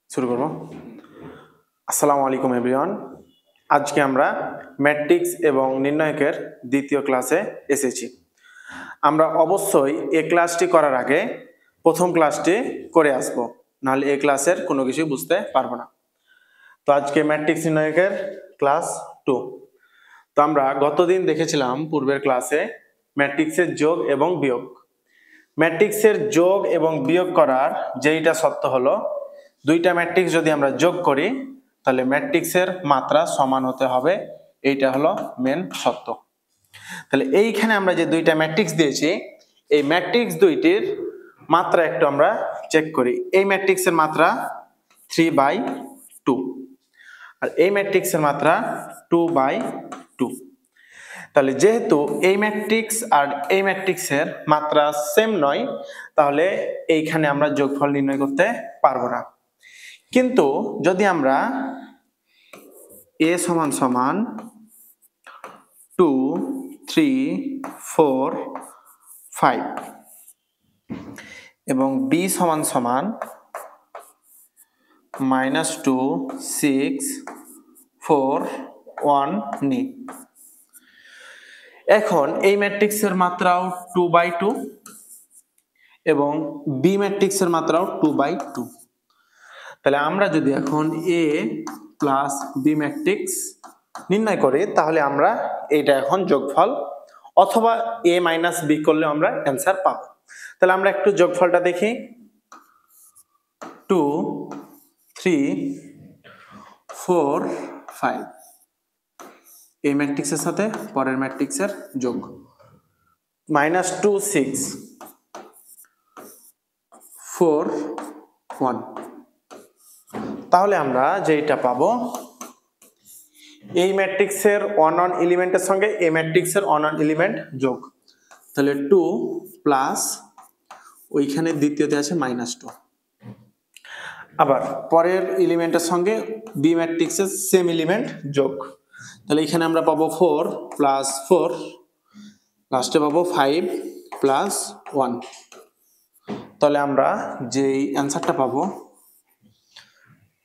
শুরু করব। আসসালামু আলাইকুম এভরিওয়ান। আজকে আমরা ম্যাট্রিক্স এবং নির্ণায়কের দ্বিতীয় ক্লাসে এসেছি। আমরা অবশ্যই এই ক্লাসটি করার আগে প্রথম ক্লাসটি করে আসব, নাহলে এই ক্লাসের কোনো কিছু বুঝতে পারবো না। তো আজকে ম্যাট্রিক্স নির্ণায়কের ক্লাস 2। তো আমরা গতদিন দেখেছিলাম পূর্বের ক্লাসে ম্যাট্রিক্সের যোগ এবং বিয়োগ। ম্যাট্রিক্সের যোগ এবং বিয়োগ করার যেইটা সত্য হলো, দুইটা ম্যাট্রিক্স যদি আমরা যোগ করি তাহলে ম্যাট্রিক্সের মাত্রা সমান হতে হবে, এইটা হলো মেন সত্য। তাহলে এইখানে আমরা যে দুইটা ম্যাট্রিক্স দিয়েছি, এই ম্যাট্রিক্স দুইটির মাত্রা একটু আমরা চেক করি। এই ম্যাট্রিক্সের মাত্রা 3/2 আর এই ম্যাট্রিক্সের মাত্রা 2/2। তাহলে যেহেতু এই ম্যাট্রিক্স আর এই ম্যাট্রিক্সের মাত্রা সেম নয়, তাহলে এইখানে আমরা যোগফল নির্ণয় করতে পারবো না। কিন্তু যদি আমরা a সমান সমান 2, 3, 4, 5 এবং b সমান সমান -2, 6, 4, 1 নিই। এখন এই ম্যাট্রিক্সের মাত্রাও 2/2 এবং বি ম্যাট্রিক্সের মাত্রাও 2/2। তাহলে আমরা যদি এখন a প্লাস বি ম্যাট্রিক্স নির্ণয় করি, তাহলে আমরা এইটা এখন যোগফল অথবা a মাইনাস বি করলে আমরা অ্যান্সার পাবো। তাহলে আমরা একটু যোগফলটা দেখি। 2, 3, 4, 5 এই ম্যাট্রিক্সের সাথে পরের ম্যাট্রিক্সের যোগ। -2, 6, 4, 1। তাহলে আমরা যেটা পাবো, এই ম্যাট্রিক্সের অন এলিমেন্টের সঙ্গে এই ম্যাট্রিক্সের অন এলিমেন্ট যোগ। তাহলে 2 প্লাস ওইখানে দ্বিতীয়তে আছে -2। আবার পরের এলিমেন্টের সঙ্গে বি ম্যাট্রিক্সের সেম এলিমেন্ট যোগ। তাহলে এখানে আমরা পাবো 4 প্লাস 4, লাস্টে পাবো 5 প্লাস 1। তাহলে আমরা যেই অ্যান্সারটা পাবো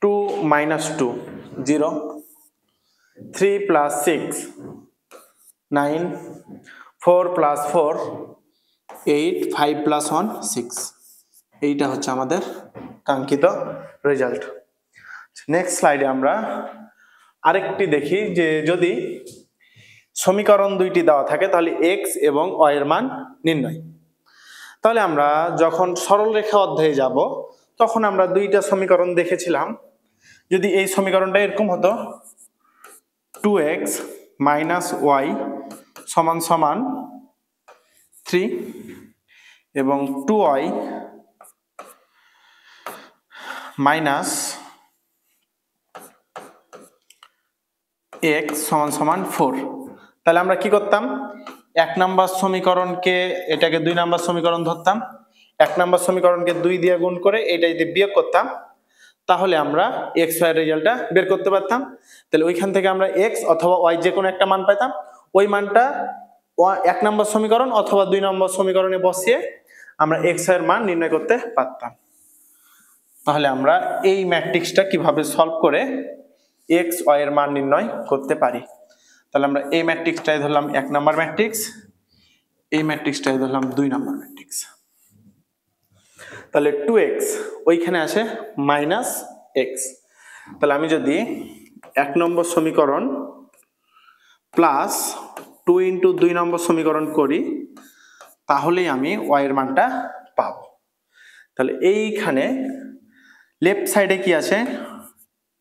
2 - 2 0, 3 প্লাস 6 9, 4 প্লাস 4 8, 5 প্লাস 1 6। এইটা হচ্ছে আমাদের কাঙ্ক্ষিত রেজাল্ট। নেক্সট স্লাইডে আমরা আরেকটি দেখি যে যদি সমীকরণ দুইটি দেওয়া থাকে তাহলে x এবং y এর মান নির্ণয়। তাহলে আমরা যখন সরল রেখা অধ্যায়ে যাব তখন আমরা দুইটা সমীকরণ দেখেছিলাম। যদি এই সমীকরণটা এরকম হতো 2x - y সমান সমান 3 এবং 2y মাইনাস x সমান সমান 4। তাহলে আমরা কি করতাম, এক নাম্বার সমীকরণকে এটাকে 2 নাম্বার সমীকরণ ধরতাম, এক নাম্বার সমীকরণকে 2 দিয়ে গুণ করে এটা যদি বিয়োগ করতাম তাহলে আমরা x y এর রেজাল্টটা বের করতে পারতাম। তাহলে ওইখান থেকে আমরা x অথবা y যে কোনো একটা মান পেতাম, ওই মানটা এক নম্বর সমীকরণ অথবা 2 নম্বর সমীকরণে বসিয়ে আমরা x এর মান নির্ণয় করতে পারতাম। তাহলে আমরা এই ম্যাট্রিক্সটা কিভাবে সলভ করে x y এর মান নির্ণয় করতে পারি। তাহলে আমরা এই ম্যাট্রিক্সটাই ধরলাম 1 নম্বর ম্যাট্রিক্স, এই ম্যাট্রিক্সটাই ধরলাম 2 নম্বর ম্যাট্রিক্স। তাহলে 2x ওইখানে আছে -x। তাহলে আমি যদি 1 নম্বর সমীকরণ প্লাস 2 × 2 নম্বর সমীকরণ করি তাহলেই আমি y এর মানটা পাবো। তাহলে এইখানে লেফট সাইডে কি আছে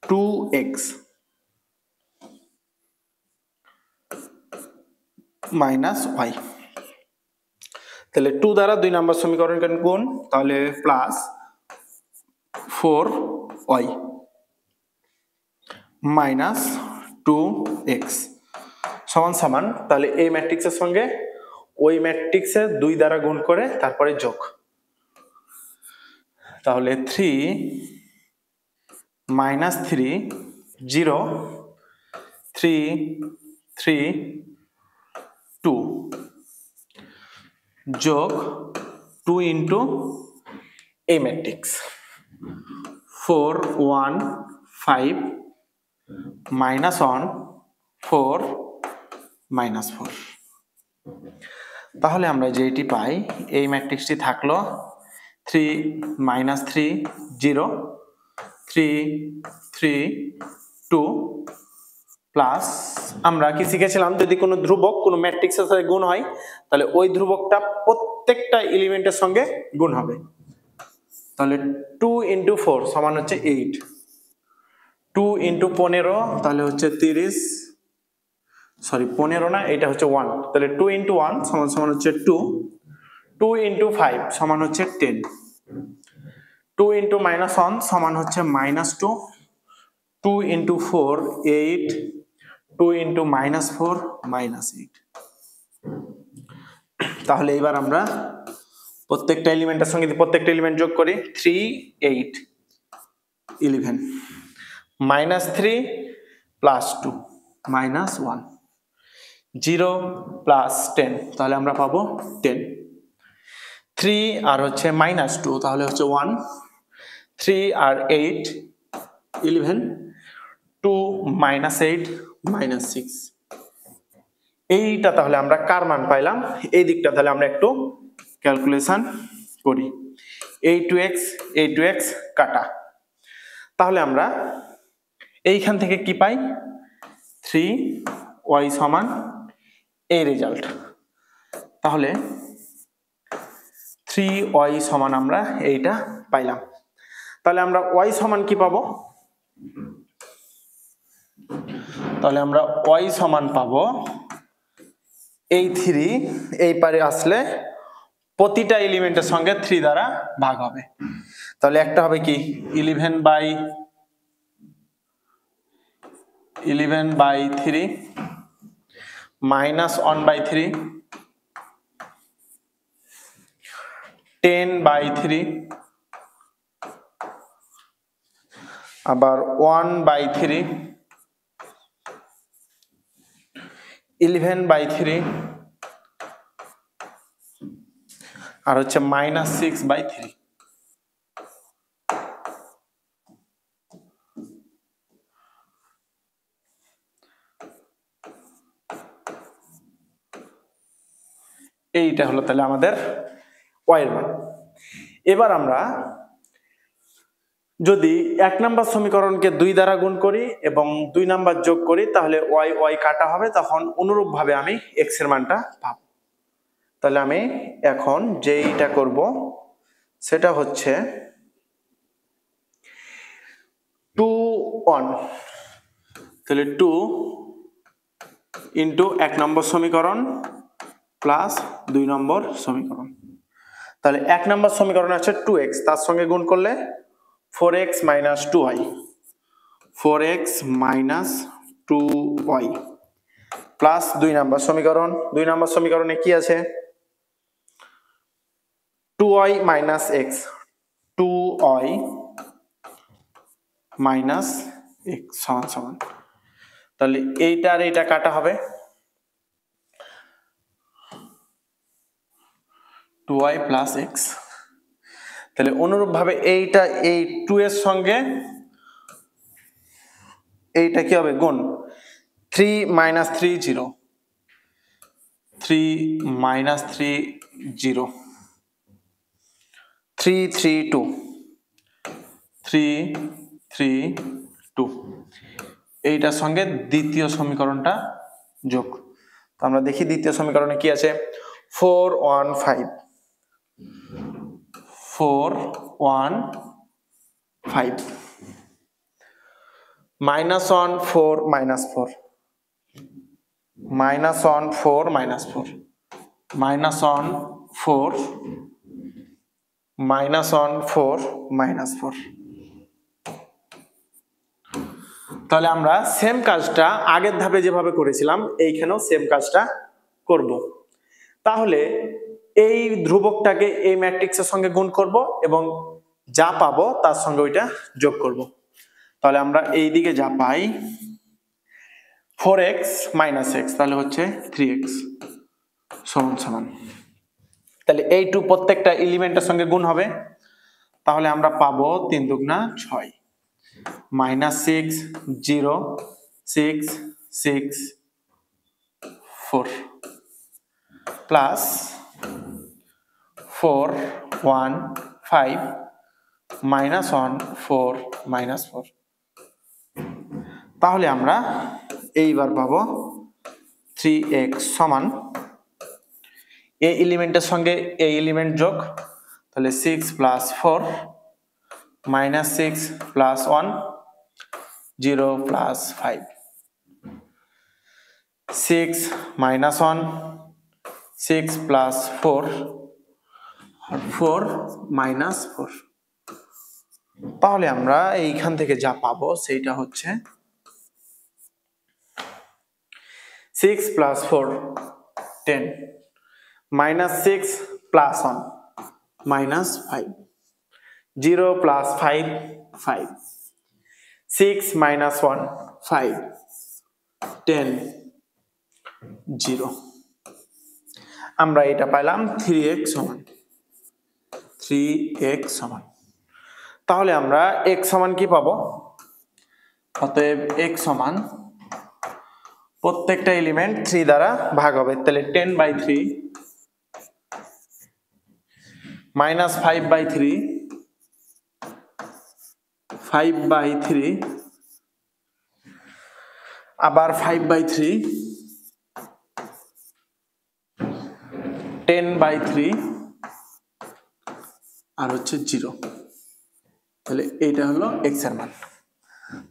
2x - y। তাহলে 2 দ্বারা 2 নম্বর সমীকরণকে গুণ, তাহলে প্লাস 4y মাইনাস 2x সমান সমান, তাহলে এই ম্যাট্রিক্সের সঙ্গে ওই ম্যাট্রিক্সের 2 দ্বারা গুণ করে তারপরে যোগ। তাহলে 3 - 3 0, 3 3 2 যোগ 2 ইন্টু এই ম্যাট্রিক্স 4 1 5 মাইনাস 1 4 মাইনাস 4। তাহলে আমরা যেটি পাই এই ম্যাট্রিক্সটি থাকলো 3 মাইনাস 3 0 3 3 2 প্লাস আমরা কি শিখেছিলাম যদি কোনো ধ্রুবক কোনো ম্যাট্রিক্সের সাথে গুণ হয় তাহলে ওই ধ্রুবকটা প্রত্যেকটা এলিমেন্টের সঙ্গে গুণ হবে। তাহলে 2 ইন্টু 4 সমান হচ্ছে 8, 2 ইন্টু 15 তাহলে হচ্ছে 30, সরি 15 না, এটা হচ্ছে 1, তাহলে 2 ইন্টু 1 সমান সমান হচ্ছে 2, 2 ইন্টু 5 সমান হচ্ছে 10, 2 ইন্টু মাইনাস 1 সমান হচ্ছে minus 2, 2 into 4 8, 2 into minus 4 minus 8। তাহলে এবার আমরা প্রত্যেকটা এলিমেন্টের সঙ্গে প্রত্যেকটা এলিমেন্ট যোগ করি 3 8 11 মাইনাস 3 প্লাস 2 মাইনাস 1 0 প্লাস 10 তাহলে আমরা পাবো 10, 3 আর হচ্ছে মাইনাস 2 তাহলে হচ্ছে 1, 3 আর 8 11, 2 মাইনাস 8 মাইনাস 6। এইটা তাহলে আমরা কার মান পাইলাম, এই দিকটা তাহলে আমরা একটু ক্যালকুলেশন করি। a2x কাটা, তাহলে আমরা এইখান থেকে কি পাই 3y সমান এই রেজাল্ট। তাহলে 3y সমান আমরা এইটা পাইলাম। তাহলে আমরা y সমান কি পাবো, তাহলে আমরা y সমান পাবো এই 3 এই পারে আসলে প্রতিটা এলিমেন্টের সঙ্গে 3 দ্বারা ভাগ হবে। তাহলে একটা হবে কি 11/3 মাইনাস 1/3 10/3 আবার 1/3 11/3 আর হচ্ছে মাইনাস 6/3। এইটা হলো তাহলে আমাদের y এর মান। এবার আমরা যদি 1 নাম্বার সমীকরণকে 2 দ্বারা গুণ করি এবং 2 নাম্বার যোগ করি তাহলে y কাটা হবে, তখন অনুরূপভাবে আমি x এর মানটা পাবো। তাহলে আমি এখন যেইটা করব সেটা হচ্ছে 2 1, তাহলে 2 ইন্টু 1 নম্বর সমীকরণ প্লাস 2 নম্বর সমীকরণ। তাহলে 1 নম্বর সমীকরণ আছে 2x, তার সঙ্গে গুণ করলে 4x minus 2y, 4x minus 2y plus 2 নম্বর সমীকরণ। 2 নম্বর সমীকরণে কি আছে 2y minus x, 2y minus x সমান সমান, তাহলে এইটা আর এইটা কাটা হবে 2y প্লাস x। তাহলে অনুরূপভাবে এইটা এই 2 এর সঙ্গে এইটা কি হবে গুণ 3 মাইনাস 3 0, 3 মাইনাস 3 0, 3 3 2, 3 3 2, এইটার সঙ্গে দ্বিতীয় সমীকরণটা যোগ। তো আমরা দেখি দ্বিতীয় সমীকরণে কি আছে 4 1 5, 4 1 5 minus 1 4 minus 4 minus 1 4 minus 4 minus 1 4 minus 1 4 minus 4। তাহলে আমরা সেম কাজটা আগের ধাপে যেভাবে করেছিলাম এইখানেও সেম কাজটা করব। তাহলে এই ধ্রুবকটাকে এই ম্যাট্রিক্সের সঙ্গে গুণ করব এবং যা পাবো তার সঙ্গে ওইটা যোগ করব। তাহলে আমরা এই দিকে যা পাই 4x মাইনাস x তাহলে হচ্ছে 3x, সমান সমান, তাহলে এই 2 প্রত্যেকটা এলিমেন্টের সঙ্গে গুণ হবে, তাহলে আমরা পাবো 3 দুগুণা 6 -6 0 6 6 4 প্লাস 4 1 5 -1 4 -4, তাহলে আমরা এইবার পাবো 3x সমান এই এলিমেন্টের সঙ্গে এই এলিমেন্ট যোগ, তাহলে 6 + 4 -6 + 1 0 + 5 6 - 1 6 + 4 4 - 4, তাহলে আমরা এইখান থেকে যা পাবো সেইটা হচ্ছে 6 + 4 10 -6 + 1 -5 0 + 5 5 6 - 1 5 10 0, আমরা এটা পাইলাম 3x সমান 3x সমান, তাহলে আমরা x সমান কি পাবো? অতএব x সমান প্রত্যেকটা এলিমেন্ট 3 দ্বারা ভাগ হবে, তাহলে 10/3 -5/3 5/3 আবার 5/3 10/3 আর হচ্ছে 0, তাহলে এইটা হলো x এর মান।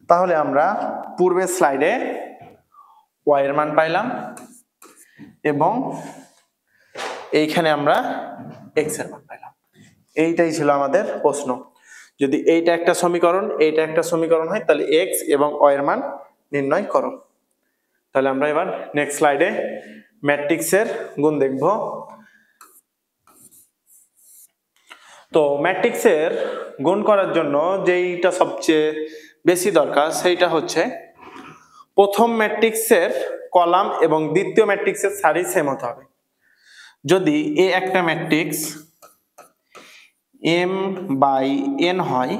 তাহলে আমরা পূর্বের স্লাইডে y এর মান পাইলাম এবং এইখানে আমরা x এর মান পাইলাম, এইটাই ছিল আমাদের প্রশ্ন। যদি এইটা একটা সমীকরণ এইটা একটা সমীকরণ হয় তাহলে x এবং y এর মান নির্ণয় করো। তাহলে আমরা এবার নেক্সট স্লাইডে ম্যাট্রিক্সের গুণ দেখব। তো ম্যাট্রিক্সের গুণ করার জন্য যেইটা সবচেয়ে বেশি দরকার সেইটা হচ্ছে প্রথম ম্যাট্রিক্সের কলাম এবং দ্বিতীয় ম্যাট্রিক্সের সারি সেম হতে হবে। যদি এ একটা ম্যাট্রিক্স m/n হয়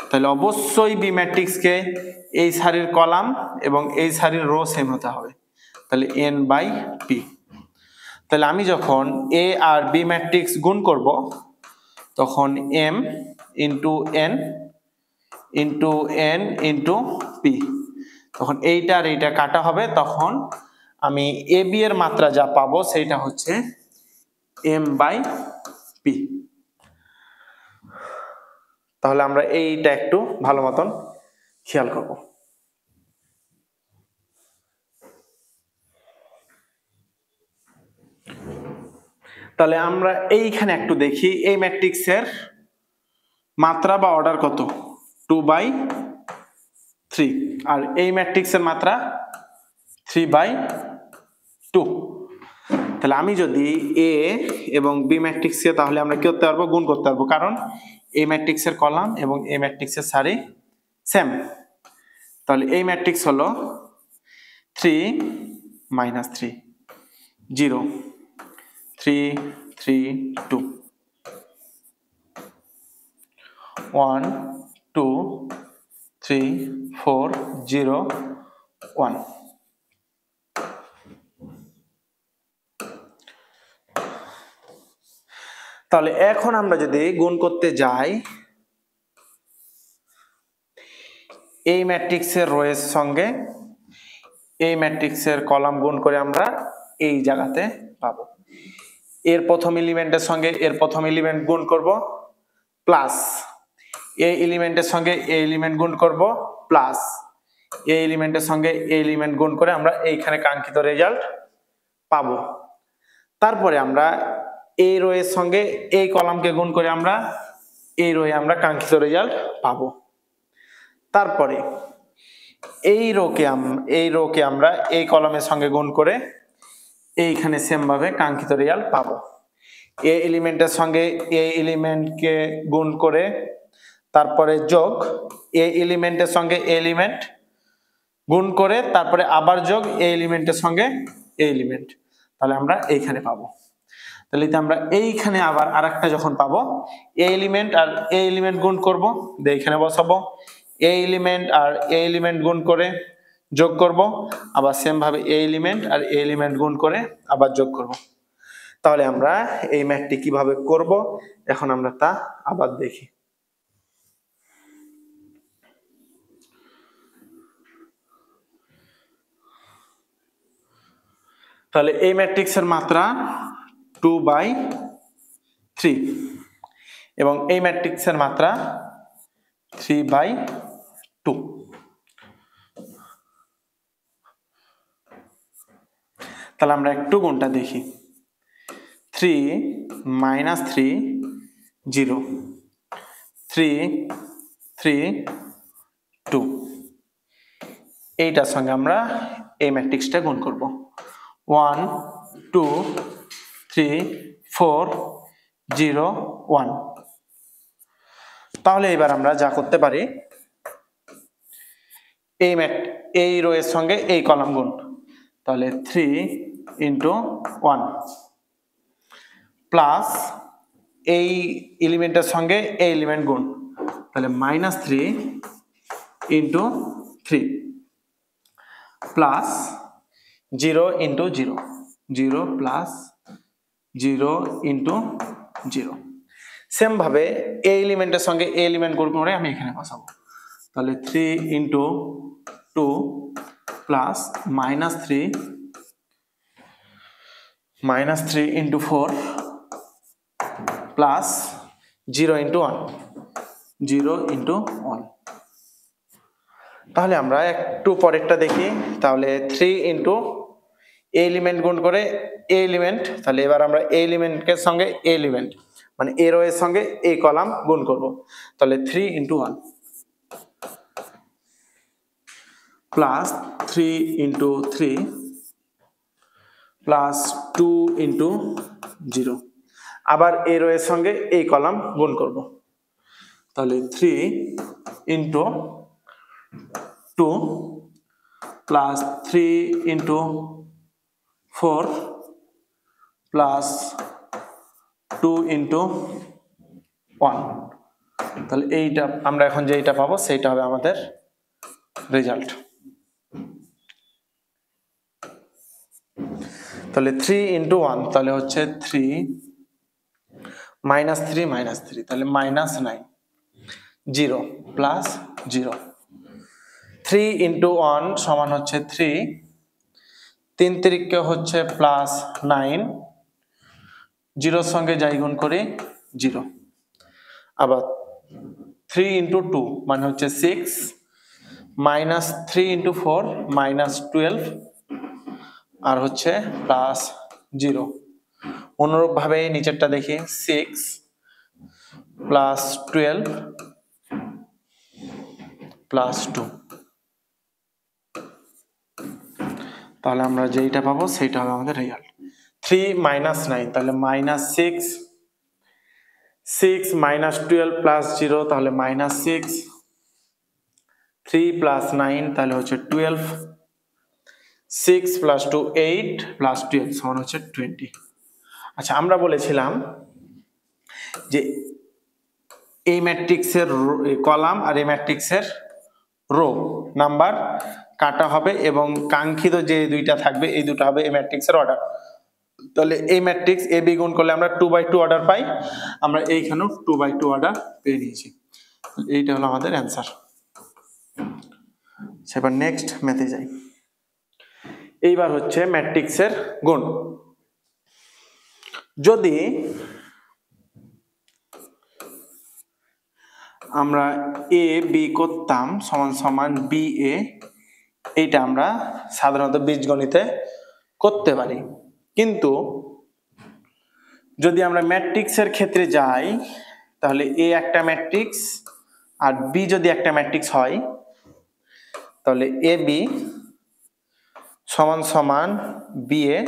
তাহলে অবশ্যই বি ম্যাট্রিক্সকে এই সারির কলাম এবং এই সারির রো সেম হতে হবে, তাহলে n/p। তাহলে আমি যখন এ আর বি ম্যাট্রিক্স গুণ করব তখন m × n × n × p, তখন এইটা আর এইটা কাটা হবে, তখন আমি এ বি এর মাত্রা যা পাবো সেইটা হচ্ছে m/p। তাহলে আমরা এইটা একটু ভালো মতন খেয়াল করব। তাহলে আমরা এইখানে একটু দেখি এই ম্যাট্রিক্সের মাত্রা বা অর্ডার কত, 2/3, আর এই ম্যাট্রিক্সের মাত্রা 3/2। তাহলে আমি যদি এ এবং বি ম্যাট্রিক্সকে তাহলে আমরা কি করতে পারবো, গুণ করতে পারবো, কারণ এই ম্যাট্রিক্সের কলাম এবং এই ম্যাট্রিক্সের সারি সেম। তাহলে এই ম্যাট্রিক্স হলো 3 - 3 0 3 3 2 1 2 3 4 0 1। তাহলে এখন আমরা যদি গুণ করতে যাই এই ম্যাট্রিক্সের রো এর সঙ্গে এই ম্যাট্রিক্সের কলাম গুণ করে আমরা এই জায়গাতে পাবো। এর প্রথম এলিমেন্টের সঙ্গে এর প্রথম এলিমেন্ট গুণ করব প্লাস এই এলিমেন্টের সঙ্গে এই এলিমেন্ট গুণ করব প্লাস এই এলিমেন্টের সঙ্গে এই এলিমেন্ট গুণ করে আমরা এইখানে কাঙ্ক্ষিত রেজাল্ট পাবো। তারপরে আমরা এই রো এর সঙ্গে এই কলামকে গুণ করে আমরা এই রোয়ে আমরা কাঙ্ক্ষিত রেজাল্ট পাবো। তারপরে এই রোকে আমরা এই কলামের সঙ্গে গুণ করে এইখানে সেম ভাবে কাঙ্ক্ষিত রেজাল্ট পাবো। এই এলিমেন্টের সঙ্গে এই এলিমেন্টকে গুণ করে তারপরে যোগ এই এলিমেন্টের সঙ্গে এই এলিমেন্ট গুণ করে তারপরে আবার যোগ এই এলিমেন্টের সঙ্গে এই এলিমেন্ট, তাহলে আমরা এইখানে পাবো। তাহলে আমরা এইখানে আবার আরেকটা যখন পাবো, এ এলিমেন্ট আর এ এলিমেন্ট গুণ করব, দিয়ে এখানে বসাবো, এ এলিমেন্ট আর এ এলিমেন্ট গুণ করে যোগ করব, আবার সেম ভাবে এ এলিমেন্ট আর এ এলিমেন্ট গুণ করে আবার যোগ করব। তাহলে আমরা এই ম্যাথটি কিভাবে করব এখন আমরা তা আবার দেখি। তাহলে এই ম্যাট্রিক্সের মাত্রা 2/3 এবং এই ম্যাট্রিক্সের মাত্রা 3/2। তাহলে আমরা একটু গুণটা দেখি। 3 - 3 0 3 3 2, এইটার সঙ্গে আমরা এই ম্যাট্রিক্সটা গুণ করব। 1 2 3 4 0 1। তাহলে এবার আমরা যা করতে পারি, এই রো এর সঙ্গে এই কলাম গুণ, তাহলে 3 × 1 প্লাস এই এলিমেন্টের সঙ্গে এই এলিমেন্ট গুণ, তাহলে -3 × 3 প্লাস 0 × 0 0 প্লাস 0 × 0। সেম ভাবে এই এলিমেন্টের সঙ্গে এই এলিমেন্ট গুণ করে আমি এখানে বসাবো, তাহলে 3 × 2 প্লাস -3 × 4 প্লাস 0 × 1 0 × 1। তাহলে আমরা একটু পরেরটা দেখি। তাহলে 3 × এ এলিমেন্ট গুণ করে এ এলিমেন্ট, তাহলে এবার আমরা এ এলিমেন্টের সঙ্গে এ এলিমেন্ট মানে এ রো এর সঙ্গে এই কলাম গুণ করব, তাহলে 3 × 1 প্লাস 3 × 3 প্লাস 2 × 0, আবার এ রো এর সঙ্গে এই কলাম গুণ করব, তাহলে 3 × 2 প্লাস 3 × 4 প্লাস 2 × 1। তাহলে এইটা আমরা এখন যেটা পাবো সেইটা হবে আমাদের রেজাল্ট। তাহলে 3 × 1 তাহলে হচ্ছে 3 -3 -3 তাহলে -9 0 প্লাস 0। 3 × 1 সমান হচ্ছে 3, 3 তিরিকে হচ্ছে +9, 0 সঙ্গে যাই গুণ করি 0, আবার 3 × 2 মানে হচ্ছে 6, -3 × 4 -12 আর হচ্ছে +0। অনুরূপ ভাবে নিচেরটা দেখি, 6 + 12 + 2। তাহলে আমরা যেইটা পাবো সেইটা হবে আমাদের রেজাল্ট। 3 - 9 তাহলে -6, 6 - 12 + 0 তাহলে -6, 3 + 9 তাহলে হচ্ছে 12, 6 + 2 8 + 12 সমান হচ্ছে 20। আচ্ছা, আমরা বলেছিলাম যে এই ম্যাট্রিক্সের কলাম আর এই ম্যাট্রিক্সের রো নাম্বার কাটা হবে এবং কাঙ্ক্ষিত যে দুইটা থাকবে এই দুটো হবে এই ম্যাট্রিক্সের অর্ডার। তাহলে এই ম্যাট্রিক্স এ বি গুণ করলে আমরা 2/2 অর্ডার পাই, আমরা এইখানেও 2/2 অর্ডার পেয়ে নিয়েছি। এইটা হলো আমাদের অ্যান্সার। এবার নেক্সট ম্যাথে যাই। এইবার হচ্ছে ম্যাট্রিক্সের গুণ। যদি আমরা এ বি করতাম সমান সমান বি এ, এইটা আমরা সাধারণত বীজগণিতে করতে পারি, কিন্তু যদি আমরা ম্যাট্রিক্সের ক্ষেত্রে যাই তাহলে এ একটা ম্যাট্রিক্স আর বি যদি একটা ম্যাট্রিক্স হয় তাহলে এ বি সমান সমান বি এ,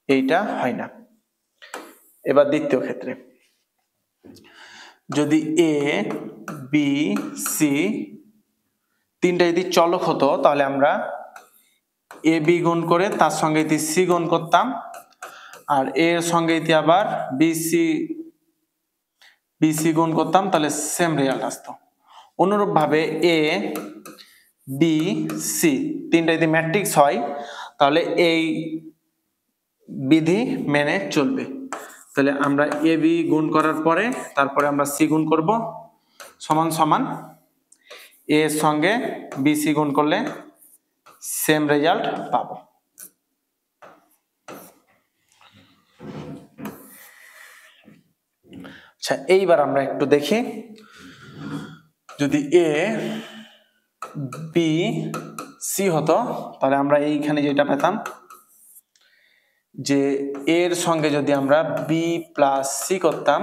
এইটা হয় না। এবার দ্বিতীয় ক্ষেত্রে যদি এ বি সি তিনটা যদি চলক হতো তাহলে আমরা এ বি গুণ করে তার সঙ্গে সি গুণ করতাম, আর এর সঙ্গে আবার বিসি গুণ করতাম, তাহলে সেম রেজাল্ট আসতো। অনুরূপ ভাবে এ বি সি তিনটা যদি ম্যাট্রিক্স হয় তাহলে এই বিধি মেনে চলবে। তাহলে আমরা এ বি গুণ করার পরে তারপরে আমরা সি গুণ করব, সমান সমান এ এর সঙ্গে বিসি গুণ করলে সেম রেজাল্ট পাবো। আচ্ছা, এইবার আমরা একটু দেখি, যদি এ বি সি হতো তাহলে আমরা এইখানে যেটা পেতাম যে এর সঙ্গে যদি আমরা বি প্লাস সি করতাম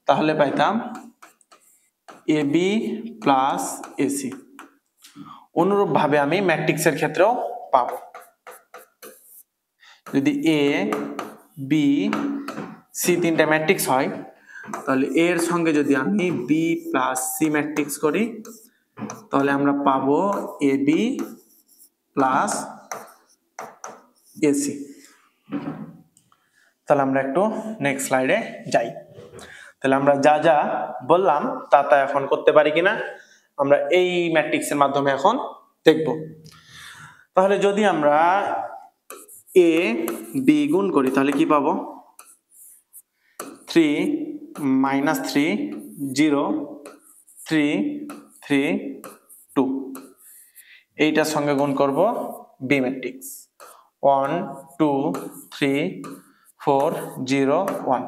তাহলে পাইতাম এ বি প্লাস এসি। অনুরূপ ভাবে আমি ম্যাট্রিক্সের ক্ষেত্রেও পাবো, যদি এ বি সি তিনটা ম্যাট্রিক্স হয় তাহলে এর সঙ্গে যদি আমি বি প্লাস সি ম্যাট্রিক্স করি তাহলে আমরা পাবো এ বি প্লাস এসি। তাহলে আমরা একটু নেক্সট স্লাইডে যাই। তাহলে আমরা যা যা বললাম তা এখন করতে পারি কিনা আমরা এই ম্যাট্রিক্সের মাধ্যমে এখন দেখব। তাহলে যদি আমরা এ বি গুণ করি তাহলে কি পাবো, 3 -3 0 3 3 2, এইটার সঙ্গে গুণ করব বি ম্যাট্রিক্স 1 2 3 4 0 1।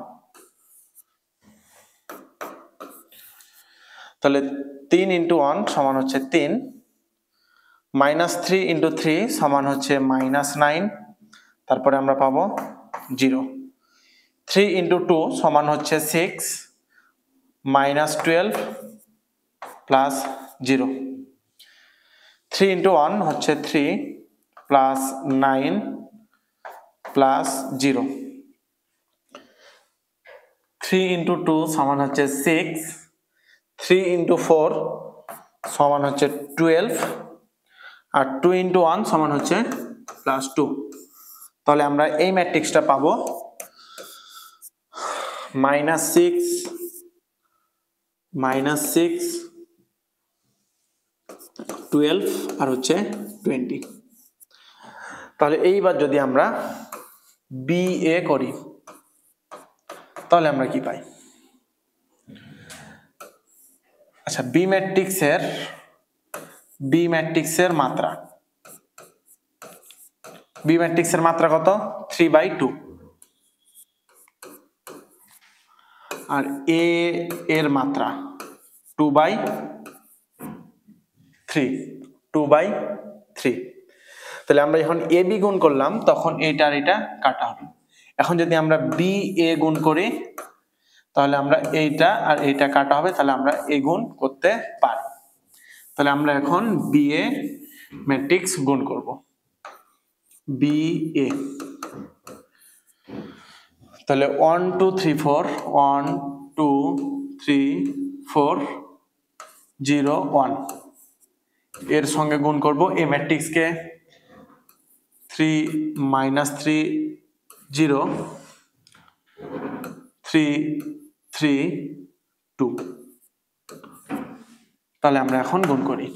তাহলে 3 × 1 সমান হচ্ছে 3, -3 × 3 সমান হচ্ছে -9, তারপরে আমরা পাবো 0। 3 × 2 সমান হচ্ছে 6, -12 প্লাস 0। 3 × 1 হচ্ছে 3 প্লাস 9 প্লাস 0। 3 × 2 সমান হচ্ছে 6, 3 × 4 সমান হচ্ছে 12, আর 2 × 1 সমান হচ্ছে +2। তাহলে আমরা এই ম্যাট্রিক্সটা পাবো -6 12 আর হচ্ছে 20। তাহলে এইবার যদি আমরা বি এ করি তাহলে আমরা কি পাই, আচ্ছা বি ম্যাট্রিক্সের মাত্রা, বি ম্যাট্রিক্সের মাত্রা কত, 3/2, আর এ এর মাত্রা 2/3। তাহলে আমরা যখন এ বি গুণ করলাম তখন এইটা আর এটা কাটা হবে। এখন যদি আমরা বি এ গুণ করি তাহলে আমরা এইটা আর এইটা কাটা হবে, তাহলে আমরা এ গুণ করতে পারি। তাহলে আমরা এখন বি এ ম্যাট্রিক্স গুণ করব, বি এ। তাহলে 1 2 3 4 1 2 3 4 0 1 এর সঙ্গে গুণ করব এ ম্যাট্রিক্সকে 3 -3 0 3 3 2। তাহলে আমরা এখন গুণ করি,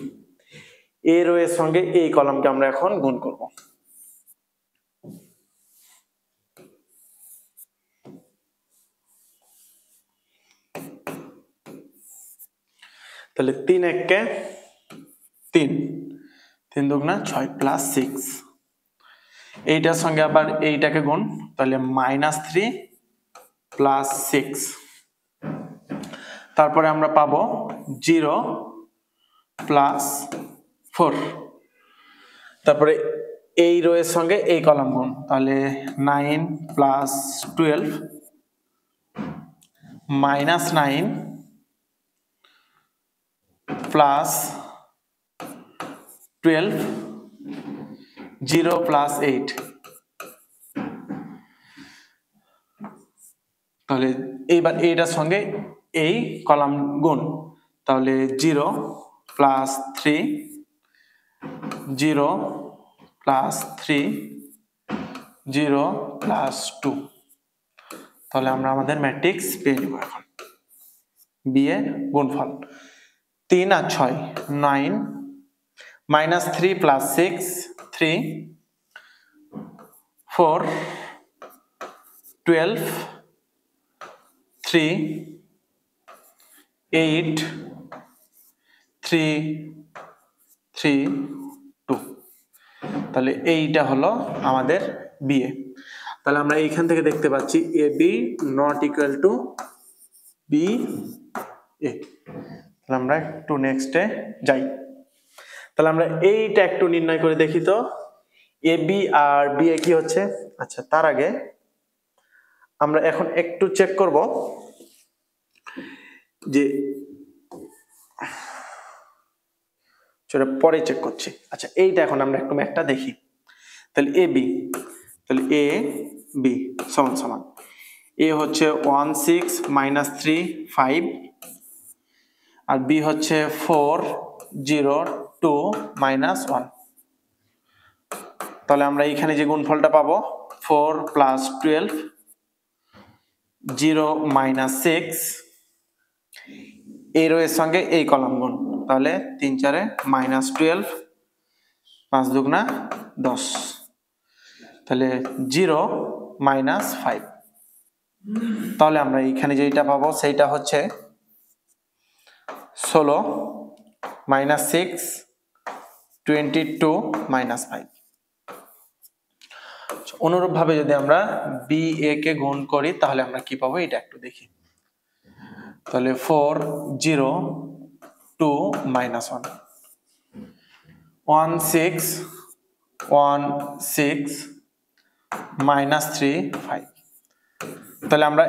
এ রো এর সঙ্গে এই কলামকে আমরা এখন গুণ করব। তাহলে 3 × 1 = 3, 3 × 2 = 6 প্লাস 6, এইটার সঙ্গে আবার এইটাকে গুণ, তাহলে -3 প্লাস 6। তারপরে আমরা পাবো 0 প্লাস 4। তারপরে এই রো এর সঙ্গে এই কলাম গুণ, তাহলে 9 প্লাস 12 -9 প্লাস 12 0 প্লাস 8। তাহলে এইবার এইটার সঙ্গে এই কলাম গুণ, তাহলে 0 প্লাস 3 0 প্লাস 3 0 প্লাস 2। তাহলে আমরা আমাদের ম্যাট্রিক্স পেয়ে নেব এখন বি এর গুণফল 3 আর 6 9 -3 প্লাস 6 3 4 12 3 8 3 3 2। তাহলে এইটা হলো আমাদের বিএ। তাহলে আমরা এইখান থেকে দেখতে পাচ্ছি A B not equal to B A. তাহলে আমরা একটু নেক্সটে যাই। তাহলে আমরা এইটা একটু নির্ণয় করে দেখি তো এ বি আর বি এ কি হচ্ছে। আচ্ছা, তার আগে আমরা এখন একটু চেক করব যে সেটা পরে চেক করছি। আচ্ছা, এইটা এখন আমরা একটু ম্যাথটা দেখি। তাহলে এ বি, তাহলে এ বি সমান সমান এ হচ্ছে 1 6 -3 5 আর বি হচ্ছে 4 0 2 -1। তাহলে আমরা এখানে যে গুণফলটা পাবো 4 প্লাস 12 0 -6 এই রো এর সঙ্গে এই কলাম গুণ, তাহলে 3 4 -12 5 দুগুণা 10, তাহলে 0 -5। তাহলে আমরা এখানে যেটা পাবো সেইটা হচ্ছে 16 -6 22 -5। অনুরূপ ভাবে যদি আমরা বি এ কে গুণ করি তাহলে আমরা কি পাবো এটা একটু দেখি। তাহলে 4 0 2 -1 1 6 1 6 -3 5। তাহলে আমরা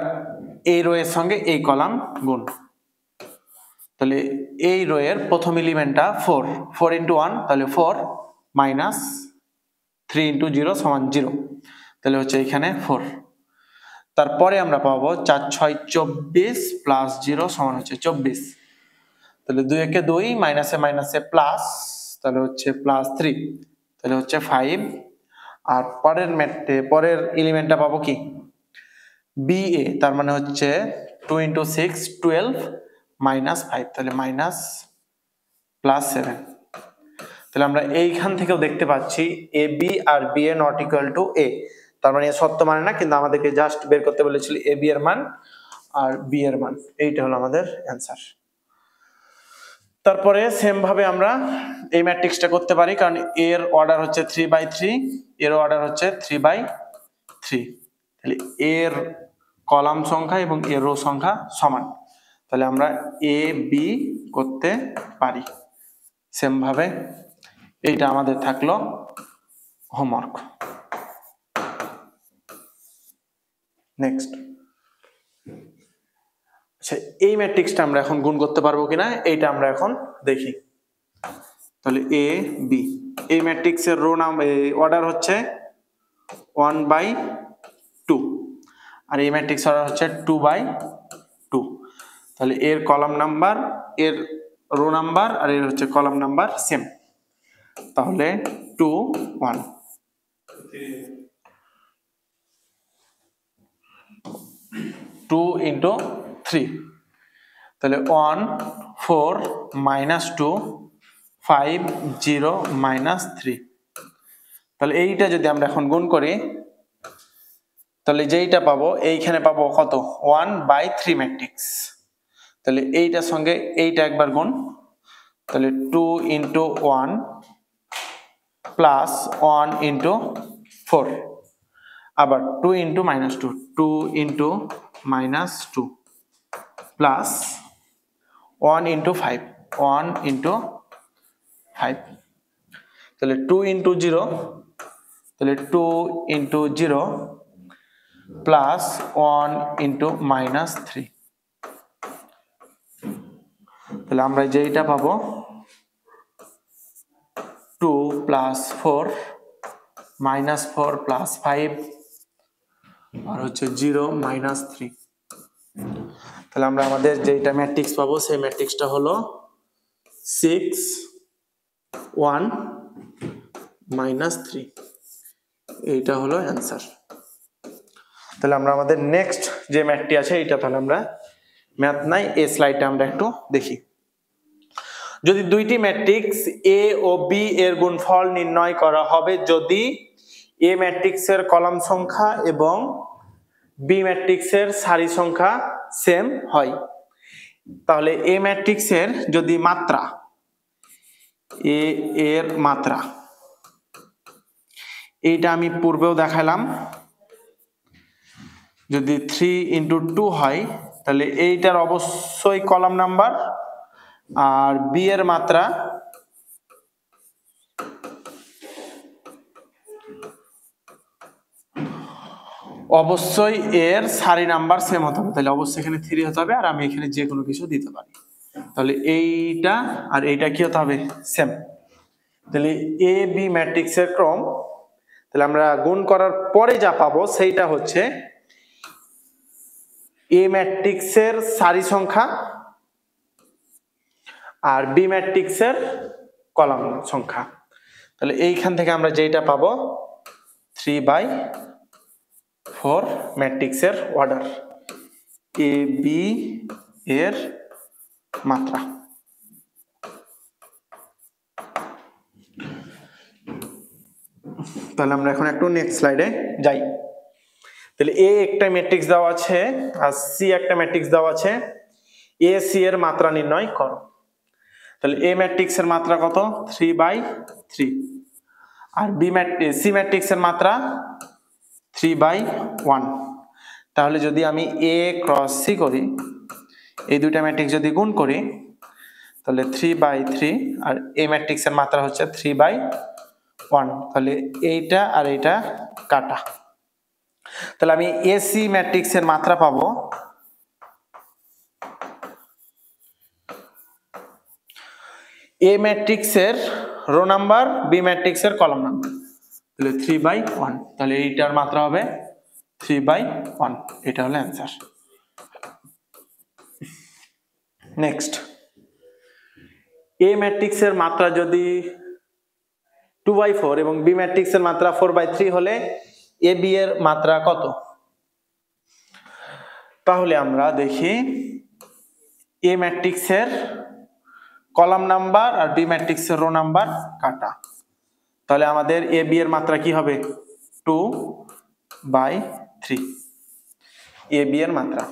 এই রো এর সঙ্গে এই কলাম গুণ, তাহলে এই রো এর প্রথম এলিমেন্টটা 4 4 × 1 তাহলে 4 -3 × 0 = 0, তাহলে হচ্ছে এখানে 4। তারপরে আমরা পাবো 4 6 24 প্লাস 0 সমান হচ্ছে 24, তাহলে 2 একে 2 মাইনাসে মাইনাসে প্লাস, তাহলে হচ্ছে প্লাস 3, তাহলে হচ্ছে 5। আর পরের এলিমেন্টটা পাবো কি বি এ, তার মানে হচ্ছে 2 × 6 12 -5, তাহলে মাইনাস প্লাস 7। তাহলে আমরা এইখান থেকেও দেখতে পাচ্ছি এ বি আর B A not equal to A, তার মানে সত্য মানে না, কিন্তু আমাদেরকে জাস্ট বের করতে বলেছিল এ বি এর মান আর বি এর মান। এইটা হলো আমাদের অ্যান্সার। তারপরে সেম ভাবে আমরা এই ম্যাট্রিক্সটা করতে পারি, কারণ এর অর্ডার হচ্ছে 3/3, এর অর্ডার হচ্ছে 3/3, তাহলে এর কলাম সংখ্যা এবং এর রো সংখ্যা সমান, তাহলে আমরা এ বি করতে পারি। সেম ভাবে এইটা আমাদের থাকলো হোমওয়ার্ক। নেক্সট, আচ্ছা এই ম্যাট্রিক্সটা আমরা এখন গুণ করতে পারবো কিনা এইটা আমরা এখন দেখি। তাহলে এ বি, এই ম্যাট্রিক্সের রো অর্ডার হচ্ছে 1/2 আর এই ম্যাট্রিক্স অর্ডার হচ্ছে 2/2, তাহলে এর কলাম নাম্বার, এর রো নাম্বার আর এর হচ্ছে কলাম নাম্বার সেম, তাহলে 2 1 2 × 3, তাহলে 1 4 -2 5 0 -3। তাহলে এইটা যদি আমরা এখন গুণ করি তাহলে যেইটা পাবো এইখানে পাবো কত 1/3 ম্যাট্রিক্স, তাহলে এইটার সঙ্গে এইটা একবার গুণ, তাহলে 2 × 1 প্লাস 1 × 4, আবার 2 × -2 2 × -2 প্লাস 1 × 5 1 × 5, তাহলে 2 × 0, তাহলে 2 × 0 প্লাস 1 × -3, তাহলে আমরা যেইটা পাবো 2 + 4 -4 + 5 আর হচ্ছে 0 -3। তাহলে আমরা আমাদের যেটা ম্যাট্রিক্স পাবো সেই ম্যাট্রিক্সটা হলো 6 1 -3, এইটা হলো অ্যান্সার। তাহলে আমরা আমাদের নেক্সট যে ম্যাথটি আছে এটা তাহলে আমরা ম্যাথ নাই এই স্লাইডটা আমরা একটু দেখি। যদি দুইটি ম্যাট্রিক্স এ ও বি এর গুণফল নির্ণয় করা হবে যদি এ ম্যাট্রিক্সের কলাম সংখ্যা এবং বি ম্যাট্রিক্সের সারি সংখ্যা সেম হয়, তাহলে এ ম্যাট্রিক্সের যদি মাত্রা এ এর মাত্রা, এইটা আমি পূর্বেও দেখালাম, যদি 3 × 2 হয় তাহলে এইটার অবশ্যই কলাম নাম্বার, আর বি এর মাত্রা অবশ্যই এর সারি নাম্বার সেম হতে হবে, তাহলে অবশ্যই এখানে 3 হতে হবে, আর আমি এখানে যে কোনো কিছু দিতে পারি। তাহলে এইটা আর এইটা কি হতে হবে? সেম। তাহলে এ বি ম্যাট্রিক্সের ক্রম, তাহলে আমরা গুণ করার পরে যা পাবো সেইটা হচ্ছে এ ম্যাট্রিক্সের সারি সংখ্যা আর বি ম্যাট্রিক্সের কলাম সংখ্যা। তাহলে এইখান থেকে আমরা যেটা পাবো 3/4 ম্যাট্রিক্সের অর্ডার, এ বি এর মাত্রা। তাহলে আমরা এখন একটু নেক্সট স্লাইডে যাই। তাহলে এ একটা ম্যাট্রিক্স দেওয়া আছে আর সি একটা ম্যাট্রিক্স দেওয়া আছে, এ সি এর মাত্রা নির্ণয় করো। তাহলে এ ম্যাট্রিক্সের মাত্রা কত? 3/3, আর সি ম্যাট্রিক্সের মাত্রা 3/1। তাহলে যদি আমি এ ক্রস সি করি, এই দুইটা ম্যাট্রিক্স যদি গুণ করি তাহলে 3/3, আর এ ম্যাট্রিক্সের মাত্রা হচ্ছে 3/1, তাহলে এইটা আর এইটা কাটা। তাহলে আমি এসি ম্যাট্রিক্সের মাত্রা পাবো এ ম্যাট্রিক্সের রো নাম্বার, বি ম্যাট্রিক্সের কলাম নাম্বার, তাহলে 3/1, তাহলে এইটার মাত্রা হবে 3/1, এটা হলো অ্যান্সার। নেক্সট, এ ম্যাট্রিক্সের মাত্রা যদি 2/4 এবং বি ম্যাট্রিক্সের মাত্রা 4/3 হলে এ বি এর মাত্রা কত? তাহলে আমরা দেখি এ ম্যাট্রিক্সের কলাম নাম্বার আর বি ম্যাট্রিক্সের রো নাম্বার কাটা, তাহলে আমাদের এ বি এর মাত্রা কি হবে? 2/3, এ বি এর মাত্রা।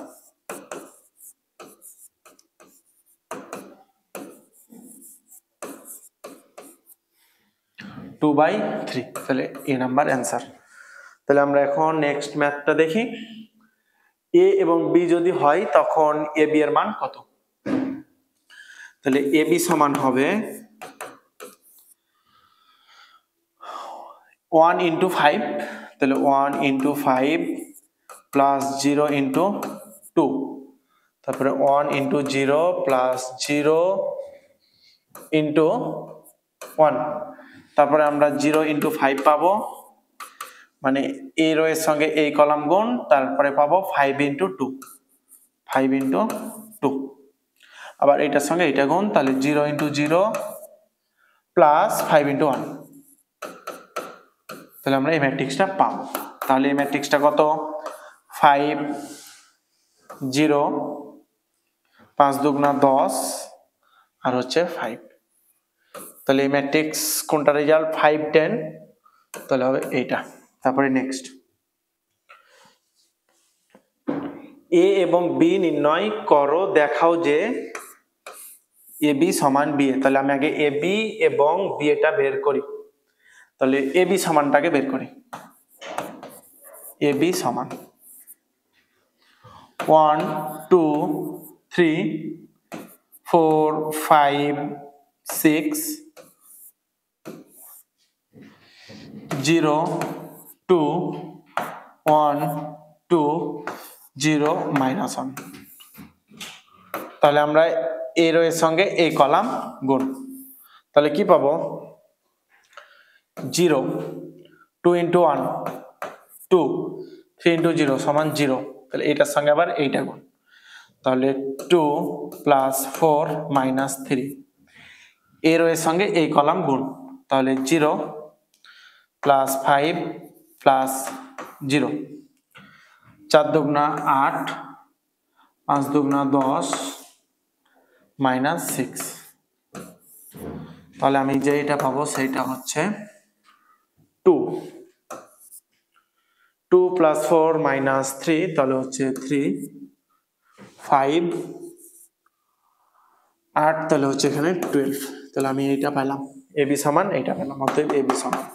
তাহলে এ নাম্বার অ্যান্সার। তাহলে আমরা এখন নেক্সট ম্যাথটা দেখি। এ এবং বি যদি হয় তখন এ বি এর মান কত? তাহলে এ বি সমান হবে 1 × 5, তাহলে 1 × 5 প্লাস 0 × 2, তারপরে 1 × 0 প্লাস 0 × 1, তারপরে আমরা 0 × 5 পাবো, মানে এই রো এর সঙ্গে এই কলাম গুণ, তারপরে পাবো 5 × 2, 5 × 2, আবার এটার সঙ্গে এটা গুণ, তাহলে 0 × 0 প্লাস 5 × 1, তাহলে আমরা এই ম্যাট্রিক্সটা পাবো। তাহলে এই ম্যাট্রিক্সটা কত? 5 0 5 × 2 = 10 আর হচ্ছে 5, তাহলে এই ম্যাট্রিক্স কোনটা রেজাল্ট? 5 10, তাহলে হবে এইটা। তারপরে নেক্সট, এ এবং বি নির্ণয় করো, দেখাও যে এ বি সমান বি এ। তাহলে আমি আগে এ বি এবং বি এটা বের করি, তাহলে এ বি সমানটাকে বের করি। এ বি সমান 1 2 3 4 5 6 0 2 1 2 0 -1, তাহলে আমরা এই রো এর সঙ্গে এই কলাম গুণ, তাহলে কি পাবো? 0 2 × 1 2 3 × 0 = 0, তাহলে এটার সঙ্গে আবার এইটা গুণ, তাহলে 2 + 4 - 3, এই রো এর সঙ্গে এই কলাম গুণ, তাহলে 0 প্লাস 5 প্লাস 0, 4 দুগুণা 8, 5 দুগুণা 10 মাইনাস 6। তাহলে আমি যেটা পাবো সেটা হচ্ছে 2। 2 প্লাস 4 মাইনাস 3, তাহলে হচ্ছে 3, 5, 8, তাহলে হচ্ছে এখানে 12। তাহলে আমি এইটা পেলাম, এবি সমান এইটা পেলাম, অতএব এবি সমান।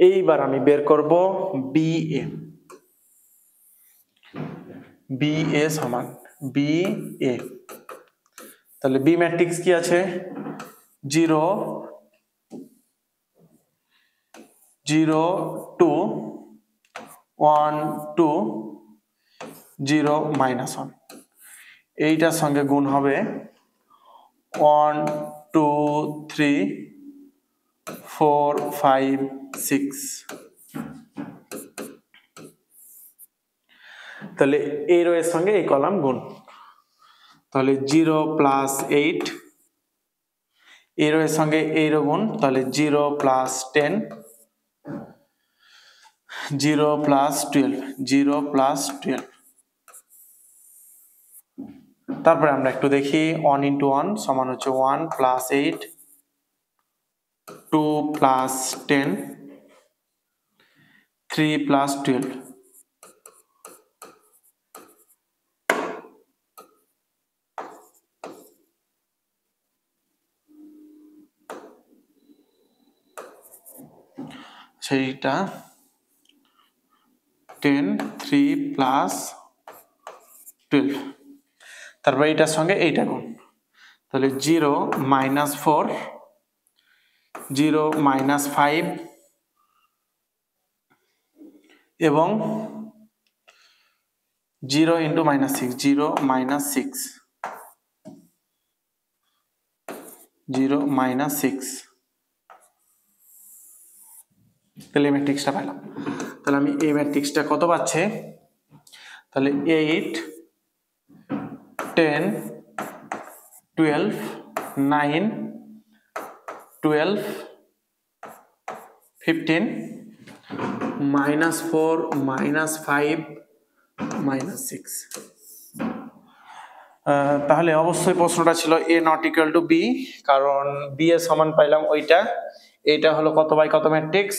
এইবার আমি বের করব বিএ। বিএ সমান বিএ, তাহলে বি ম্যাট্রিক্স কি আছে? 0 0 2 1 2 0 -1। এইটার সঙ্গে গুণ হবে 1 2 3 4 5 6। তাহলে এই রো এর সঙ্গে এই কলাম গুণ, তাহলে 0 প্লাস 8, এই রো এর সঙ্গে এই রো গুণ, তাহলে 0 প্লাস 10, 0 প্লাস 12, 0 প্লাস 12। তারপরে আমরা একটু দেখি 1 ইন্টু 1 সমান হচ্ছে 1 প্লাস 8, 2 প্লাস 10, 3 প্লাস 12। সেইটা 10, 3 প্লাস 12। তারপরে এইটার সঙ্গে এইটা গুণ, তাহলে 0 মাইনাস 4, 0 মাইনাস 5 এবং 0 ইন্টু মাইনাস 6, 0 মাইনাস 6, 0 মাইনাস 6। তাহলে এই ম্যাট্রিক্সটা পেলাম। তাহলে আমি এই ম্যাট্রিক্সটা কত পাচ্ছে? তাহলে 8 10 12 9 12 15 -4 -5 -6। তাহলে অবশ্যই প্রশ্নটা ছিল a not equal two b, কারণ b এর সমান পাইলাম ওইটা। এইটা হলো কত বাই কত ম্যাট্রিক্স?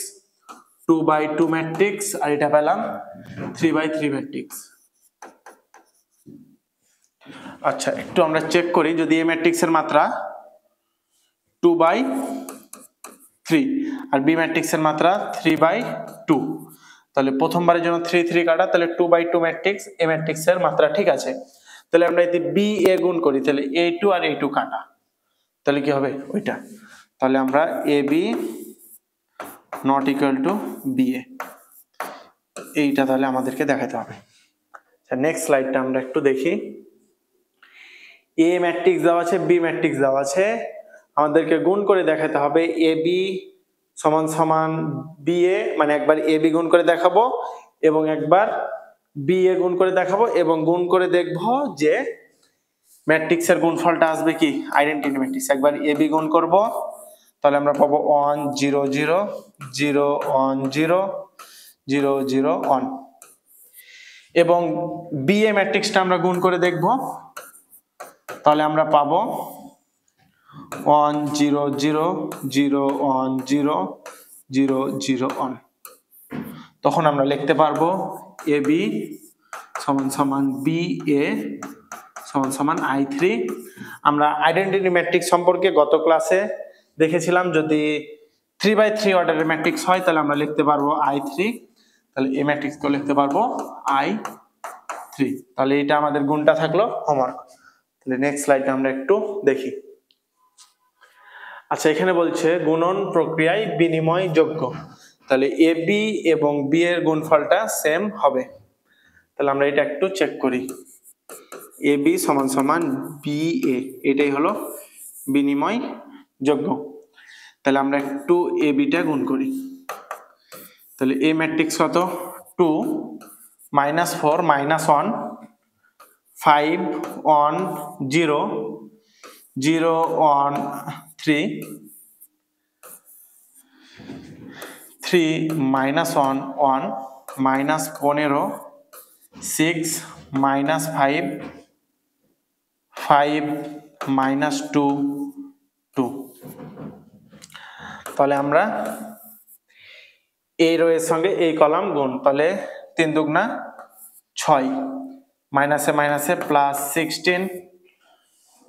2/2 ম্যাট্রিক্স, আর এটা পেলাম 3/3 ম্যাট্রিক্স। আচ্ছা, একটু আমরা চেক করি, যদি এই ম্যাট্রিক্সের মাত্রা 2/3 আর বি ম্যাট্রিক্সের মাত্রা 3/2, তাহলে প্রথমবারের জন্য 3 3 কাটা, তাহলে 2/2 ম্যাট্রিক্স, এ ম্যাট্রিক্সের মাত্রা ঠিক আছে। তাহলে আমরা যদি বি এ গুণ করি, তাহলে a2 আর a2 কাটা, তাহলে কি হবে? ওইটা। তাহলে আমরা ab not equal two ba, এইটা তাহলে আমাদেরকে দেখাতে হবে। আচ্ছা, নেক্সট স্লাইডটা আমরা একটু দেখি। এ ম্যাট্রিক্স দেওয়া আছে, বি ম্যাট্রিক্স দেওয়া আছে, আমাদেরকে গুণ করে দেখাতে হবে ab সমান সমান ba, মানে একবার ab গুণ করে দেখাবো এবং একবার ba গুণ করে দেখাবো, এবং গুণ করে দেখবো যে ম্যাট্রিক্সের গুণফলটা আসবে কি আইডেন্টিটি ম্যাট্রিক্স। একবার ab গুণ করব, তাহলে আমরা পাবো 1 0 0 0 1 0 0 0 1, এবং ba ম্যাট্রিক্সটা আমরা গুণ করে দেখব, তাহলে আমরা পাবো 1 0 0 0 1 0 0 0 1। তখন আমরা লিখতে পারবো ab সমান সমান ba সমান সমান i3। আমরা আইডেন্টিটি ম্যাট্রিক্স সম্পর্কে গত ক্লাসে দেখেছিলাম, যদি 3/3 অর্ডারের ম্যাট্রিক্স হয় তাহলে আমরা লিখতে পারবো i3, তাহলে এই ম্যাট্রিক্সকে লিখতে পারবো i3। তাহলে এটা আমাদের গুণটা থাকলো হোমওয়ার্ক। তাহলে নেক্সট স্লাইডটা আমরা একটু দেখি। আচ্ছা, এখানে বলছে গুণন প্রক্রিয়ায় বিনিময় যোগ্য, তাহলে ab এবং b এর গুণফলটা সেম হবে। তাহলে আমরা এটা একটু চেক করি। ab সমান সমান ba, এটাই হলো বিনিময় যোগ্য। তাহলে আমরা একটু ab-টা গুণ করি। তাহলে a ম্যাট্রিক্স কত? 2 -4 -1 5 1 0 0 1 3 3 মাইনাস 1 1 মাইনাস 15 6 মাইনাস 5 5 মাইনাস 2 2। তাহলে আমরা এই রো এর সঙ্গে এই কলাম গুণ, তাহলে 3 দুগুণা 6 মাইনাসে মাইনাসে প্লাস 16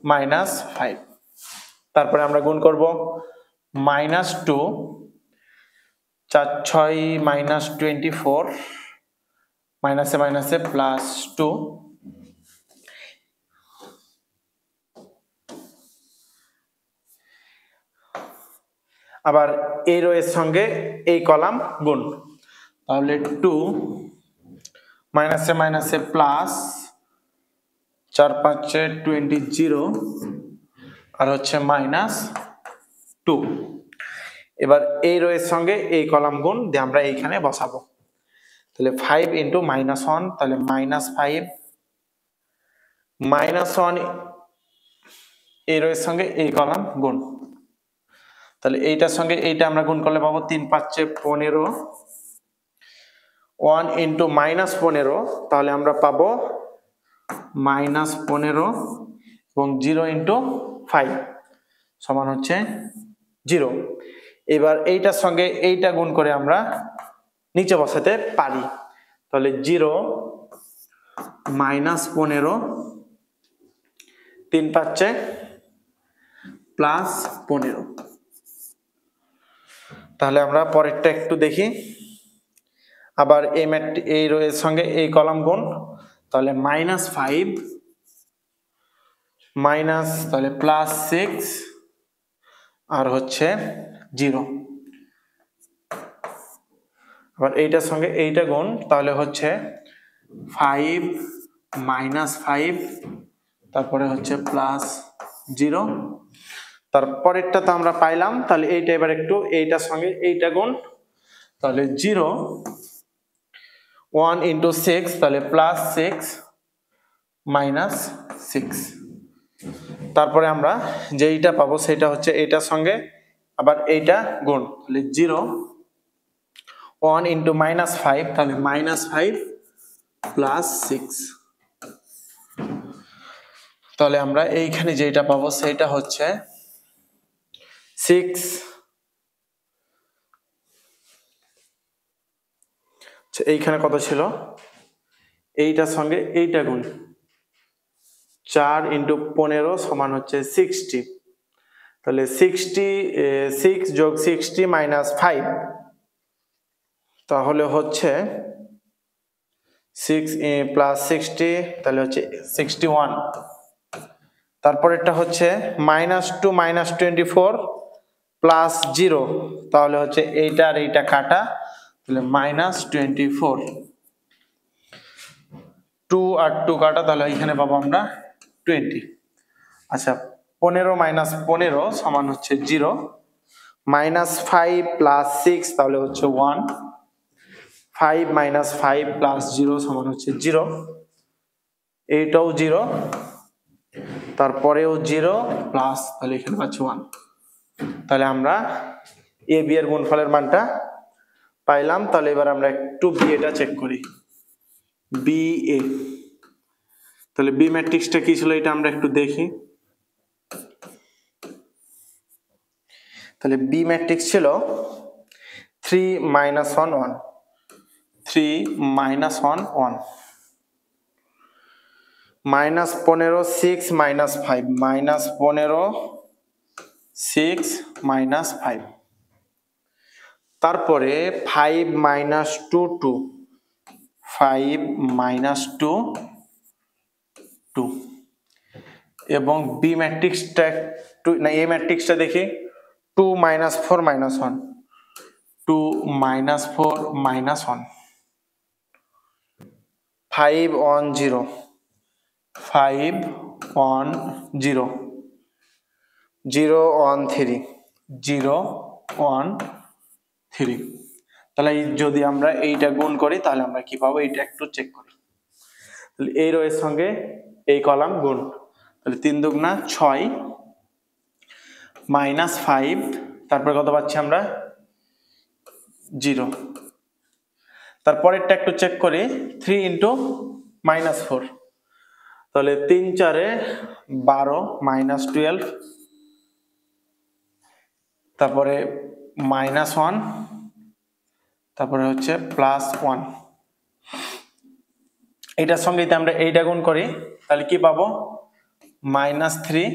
মাইনাস 5। তারপরে আমরা গুণ করব মাইনাস 2 4 6 মাইনাস 24 মাইনাসে মাইনাসে প্লাস 2। আবার এই রো এর সঙ্গে এই কলাম গুণ, তাহলে 2 মাইনাসে মাইনাসে প্লাস 4 5 20 0 আর হচ্ছে মাইনাস 2। এবার এই রো এর সঙ্গে এই কলাম গুণ দিয়ে আমরা এইখানে বসাবো, তাহলে 5 ইন্টু মাইনাস 1, তাহলে মাইনাস 5 মাইনাস 1 এই রো এর সঙ্গে এই কলাম গুণ, তাহলে এইটার সঙ্গে এইটা আমরা গুণ করলে পাবো 3 5 15 1 ইন্টু মাইনাস 15, তাহলে আমরা পাবো মাইনাস 15 এবং 0 ইন্টু 5 সমান হচ্ছে 0। এবার এইটার সঙ্গে এইটা গুণ করে আমরা নিচে বসাতে পারি, তাহলে 0 মাইনাস 15 3 5 প্লাস 15। তাহলে আমরা পরেরটা একটু দেখি। আবার এই রো এর সঙ্গে এই কলাম গুণ, তাহলে মাইনাস 5 মাইনাস তাহলে প্লাস 6 আর হচ্ছে 0। আবার এইটার সঙ্গে এইটা গুণ, তাহলে হচ্ছে 5 মাইনাস 5 তারপরে হচ্ছে প্লাস 0। তারপরেরটা তো আমরা পাইলাম, তাহলে এইটা এবার একটু এইটার সঙ্গে এইটা গুণ, তাহলে 0 1 ইন্টু 6, তাহলে প্লাস 6 মাইনাস 6। তারপরে আমরা যেইটা পাবো সেটা হচ্ছে এইটার সঙ্গে আবার এইটা গুণ, তাহলে 0 1 ইন্টু মাইনাস 5, তাহলে মাইনাস 5 প্লাস 6। তাহলে আমরা এইখানে যেটা পাবো সেটা হচ্ছে 6। এইখানে কত ছিল, এইটার সঙ্গে এইটা গুণ 4 ইন্টু 15 সমান হচ্ছে 60, তাহলে 6 যোগ 60 মাইনাস 5, তাহলে হচ্ছে 6 প্লাস 60, তাহলে হচ্ছে 61। তারপরেরটা হচ্ছে মাইনাস 2 মাইনাস 24 প্লাস 0, তাহলে হচ্ছে এইটা আর এইটা কাটা, তাহলে মাইনাস 24। 2 আর 2 কাটা, তাহলে এখানে পাবো আমরা 20। আচ্ছা 15 মাইনাস 15 সমান হচ্ছে 0, মাইনাস 5 প্লাস 6 তাহলে হচ্ছে 1, 5 মাইনাস 5 প্লাস 0 সমান হচ্ছে 0, এইটাও 0, তারপরেও 0 প্লাস, তাহলে এখানে পাচ্ছি 1। তাহলে আমরা এ বি এর গুণফলের মানটা পাইলাম। তাহলে এবার আমরা একটু বি এটা চেক করি, বি এ। তাহলে বি ম্যাট্রিক্সটা কি ছিল এটা আমরা একটু দেখি। তাহলে বি ম্যাট্রিক্স ছিল 3 minus 1 1, 3 minus 1 1, minus 15 6 minus 5, minus 15 6 minus 5, তারপরে 5 মাইনাস 2 2, 5 মাইনাস 2 2, এবং বি ম্যাট্রিক্সটা একটু না এ ম্যাট্রিক্সটা দেখি 2 মাইনাস 4 মাইনাস 1, 2 মাইনাস 4 মাইনাস 1, 5 1 0, 5 1 0, 0 1 3, 0 1 3। তাহলে যদি আমরা এইটা গুণ করি তাহলে আমরা কি পাবো, এইটা একটু চেক করি। তাহলে এই রো এর সঙ্গে এই কলাম গুণ, তাহলে 3 দুগুণা 6 মাইনাস 5, তারপরে কত পাচ্ছি আমরা 0। তারপরেরটা একটু চেক করি, 3 ইন্টু -4, তাহলে 3 4 12 -12, তারপরে -1, তারপরে হচ্ছে +1। এটার সঙ্গে যদি আমরা এইটা গুণ করি তাহলে কি পাবো, -3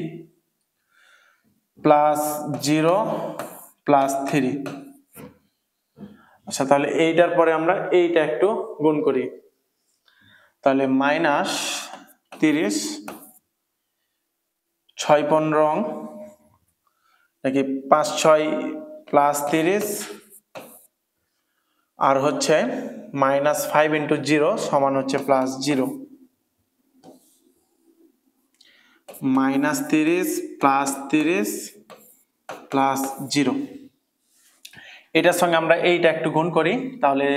+0 +3। আচ্ছা, তাহলে এইটার পরে আমরা এইটা একটু গুণ করি, তাহলে -30 6 15 নাকি 5 6 +30, আর হচ্ছে -5 ইন্টু 0 সমান হচ্ছে +0, -30 +30 +0। এটার সঙ্গে আমরা এইটা একটু গুণ করি, তাহলে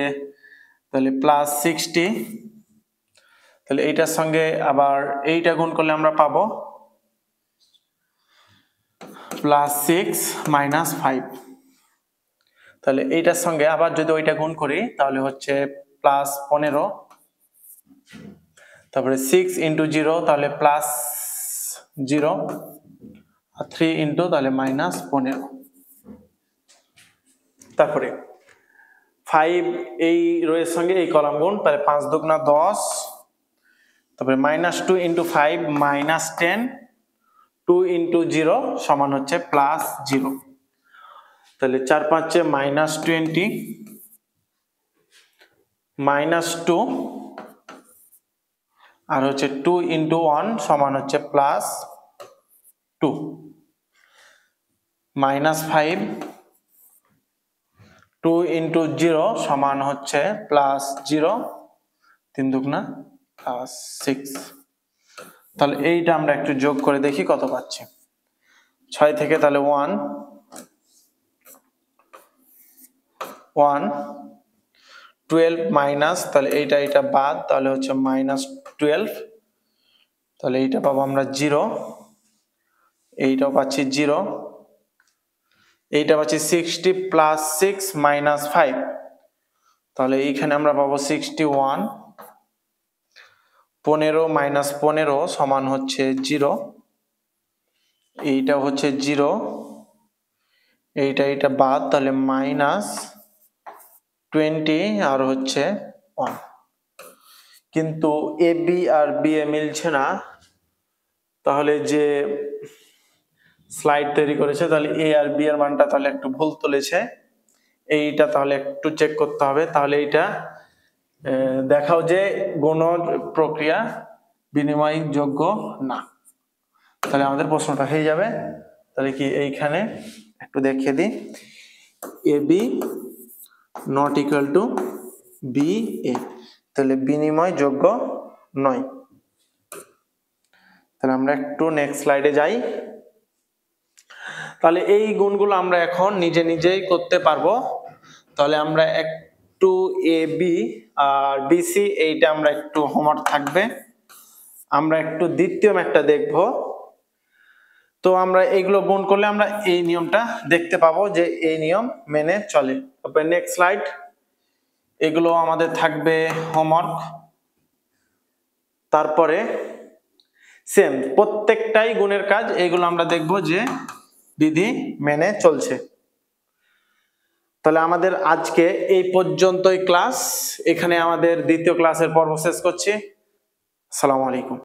+60, তাহলে এইটার সঙ্গে আবার এইটা গুণ করলে আমরা পাবো +6 -5, তাহলে এইটার সঙ্গে আবার যদি ওইটা গুণ করি তাহলে হচ্ছে +15, তারপরে 6 ইন্টু 0 তাহলে +0, আর 3 ইন্টু তাহলে -15। তারপরে 5 এই রোয়ের সঙ্গে এই কলাম গুণ, তাহলে 5 দুগুণা 10, তারপরে -2 ইন্টু 5 -10, 2 ইন্টু 0 সমান হচ্ছে +0, তাহলে 4 5 -20, -2, আর হচ্ছে 2 ইন্টু 1 সমান হচ্ছে +2, -5, 2 ইন্টু 0 সমান হচ্ছে +0, 3 দুগুণা 6। তাহলে এইটা আমরা একটু যোগ করে দেখি কত পাচ্ছি। 6 থেকে তাহলে 1 12 মাইনাস, তাহলে এইটা বাদ, তাহলে হচ্ছে -12, তাহলে এইটা পাবো আমরা 0, এইটাও পাচ্ছি 0, এইটা পাচ্ছি 60 + 6 - 5, তাহলে এইখানে আমরা পাবো 61, 15 - 15 সমান হচ্ছে 0, এইটা হচ্ছে 0, এইটা বাদ, তাহলে -20 আর হচ্ছে 1। কিন্তু এ বি আর বি এ মিলছে না, তাহলে যে স্লাইড তৈরি করেছে তাহলে এ আর বি এর মানটা তাহলে একটু ভুল তুলেছে, এইটা তাহলে একটু চেক করতে হবে। তাহলে এইটা দেখাও যে গুণন প্রক্রিয়া বিনিময়যোগ্য না, তাহলে আমাদের প্রশ্নটা হয়ে যাবে। তাহলে কি এইখানে একটু দেখিয়ে দিই, A B not equal to B A, তাহলে বিনিময়যোগ্য নয়। তাহলে আমরা একটু নেক্সট স্লাইডে যাই। তাহলে এই গুণগুলো আমরা এখন নিজে নিজেই করতে পারবো। তাহলে আমরা একটু এ বি আর বিসি এইটা আমরা একটু হোমওয়ার্ক থাকবে, আমরা একটু দ্বিতীয় ম্যাথটা দেখব। তো আমরা এইগুলো গুণ করলে আমরা এই নিয়মটা দেখতে পাবো যে এই নিয়ম মেনে চলে। তারপরে নেক্সট স্লাইড, এগুলো আমাদের থাকবে হোমওয়ার্ক। তারপরে সেম প্রত্যেকটাই গুণের কাজ, এগুলো আমরা দেখব যে বিধি মেনে চলছে। তাহলে আমাদের আজকে এই পর্যন্তই ক্লাস, এখানে আমাদের দ্বিতীয় ক্লাসের পর্ব শেষ করছি। আসসালামু আলাইকুম।